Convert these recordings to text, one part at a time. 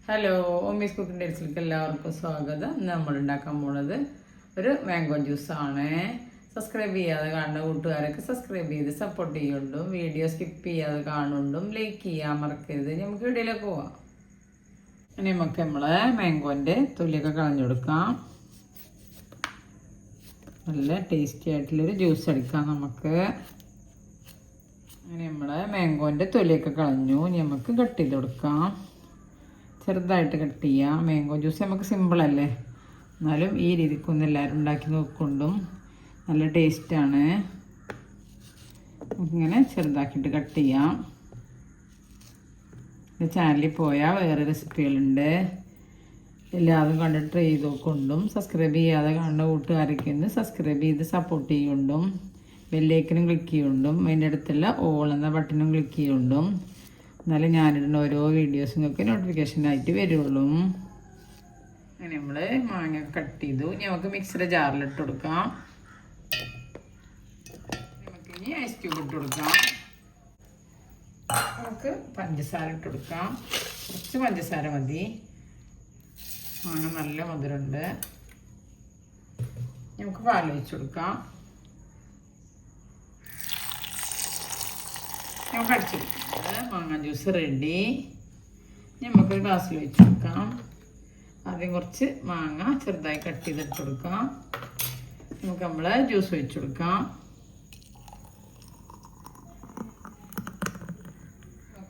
Hello, ഒമ്മീസ് cooking ഡേറ്റ്സിലേക്ക് എല്ലാവർക്കും സ്വാഗതം. നമ്മൾ ഉണ്ടാക്കാൻ പോണത് ഒരു മാംഗോ ജ്യൂസാണ്. സബ്സ്ക്രൈബ് ചെയ്യാതെ കാണുന്ന കൂട്ടുകാരൊക്കെ സബ്സ്ക്രൈബ് ചെയ്ത് സപ്പോർട്ട് ചെയ്യുന്നുണ്ടും വീഡിയോ സ്കിപ്പ് ചെയ്യാതെ കാണുന്നുണ്ടും ലൈക്ക് ചെയ്യാൻ മറക്കരുത്. നമുക്ക് വീഡിയോയിലേക്ക് പോവാം. ഇനി നമുക്ക് നമ്മളെ മാംഗോൻ്റെ തൊലിയൊക്കെ കളഞ്ഞു കൊടുക്കാം. നല്ല ടേസ്റ്റി ആയിട്ടുള്ളൊരു ജ്യൂസ് അടിക്കാം നമുക്ക്. അങ്ങനെ നമ്മളെ മാംഗോൻ്റെ തൊലിയൊക്കെ കളഞ്ഞു. ഇനി നമുക്ക് കട്ട് ചെയ്ത് കൊടുക്കാം. ചെറുതായിട്ട് കട്ട് ചെയ്യാം. മാംഗോ ജ്യൂസ് നമുക്ക് സിമ്പിളല്ലേ, എന്നാലും ഈ രീതിക്കൊന്നും എല്ലാവരും ഉണ്ടാക്കി നോക്കൊണ്ടും നല്ല ടേസ്റ്റാണ്. ഇങ്ങനെ ചെറുതാക്കിയിട്ട് കട്ട് ചെയ്യാം. ചാനലിൽ പോയാൽ വേറെ റെസിപ്പികളുണ്ട്, എല്ലാവരും കണ്ടിട്ട് ട്രൈ ചെയ്ത് നോക്കൊണ്ടും സബ്സ്ക്രൈബ് ചെയ്യാതെ കാണുന്ന കൂട്ടുകാരൊക്കെ ഒന്ന് സബ്സ്ക്രൈബ് ചെയ്ത് സപ്പോർട്ട് ചെയ്യുകൊണ്ടും ബെല്ലൈക്കനും ക്ലിക്ക് ചെയ്യുകൊണ്ടും അതിൻ്റെ അടുത്തുള്ള ഓൾ എന്ന ബട്ടണും ക്ലിക്ക് ചെയ്യുകൊണ്ടും എന്നാലും ഞാനിടുന്ന ഓരോ വീഡിയോസ് നിങ്ങൾക്ക് നോട്ടിഫിക്കേഷനായിട്ട് വരുള്ളൂ. അങ്ങനെ നമ്മൾ മാങ്ങ കട്ട് ചെയ്തു. ഇനി നമുക്ക് മിക്സിയുടെ ജാറിലിട്ട് കൊടുക്കാം. നമുക്കിനി ഐസ് ക്യൂബ് ഇട്ട് കൊടുക്കാം. നമുക്ക് പഞ്ചസാര ഇട്ട് കൊടുക്കാം. കുറച്ച് പഞ്ചസാര മതി, മാങ്ങ നല്ല മധുരമുണ്ട്. നമുക്ക് പാൽ ഒഴിച്ച് കൊടുക്കാം. നമുക്ക് അടിച്ചെടുക്കാം. മാങ്ങ ജ്യൂസ് റെഡി. നമുക്കൊരു ഗ്ലാസ്സിൽ ഒഴിച്ച് കൊടുക്കാം. ആദ്യം കുറച്ച് മാങ്ങ ചെറുതായി കട്ട് ചെയ്തിട്ട് കൊടുക്കാം. നമുക്ക് നമ്മൾ ജ്യൂസ് ഒഴിച്ച് കൊടുക്കാം.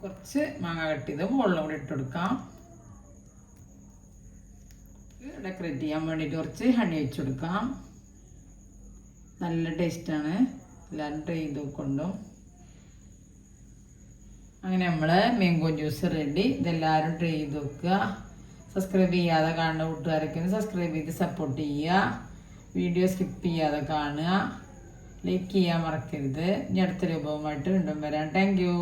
കുറച്ച് മാങ്ങ കട്ട് ചെയ്ത് മുകളിലും കൂടി ഇട്ട് കൊടുക്കാം. ഡെക്കറേറ്റ് ചെയ്യാൻ വേണ്ടിയിട്ട് കുറച്ച് ഹണി ഒഴിച്ച് കൊടുക്കാം. നല്ല ടേസ്റ്റാണ്, എല്ലാവരും ട്രൈ ചെയ്ത് നോക്കൊണ്ടും. അങ്ങനെ നമ്മൾ മാംഗോ ജ്യൂസ് റെഡി. ഇതെല്ലാവരും ട്രൈ ചെയ്ത് നോക്കുക. സബ്സ്ക്രൈബ് ചെയ്യാതെ കാണുന്ന കൂട്ടുകാരൊക്കെ സബ്സ്ക്രൈബ് ചെയ്ത് സപ്പോർട്ട് ചെയ്യുക. വീഡിയോ സ്കിപ്പ് ചെയ്യാതെ കാണുക, ലൈക്ക് ചെയ്യാൻ മറക്കരുത്. ഇനി അടുത്ത രൂപവുമായിട്ട് വീണ്ടും വരാം. Thank you.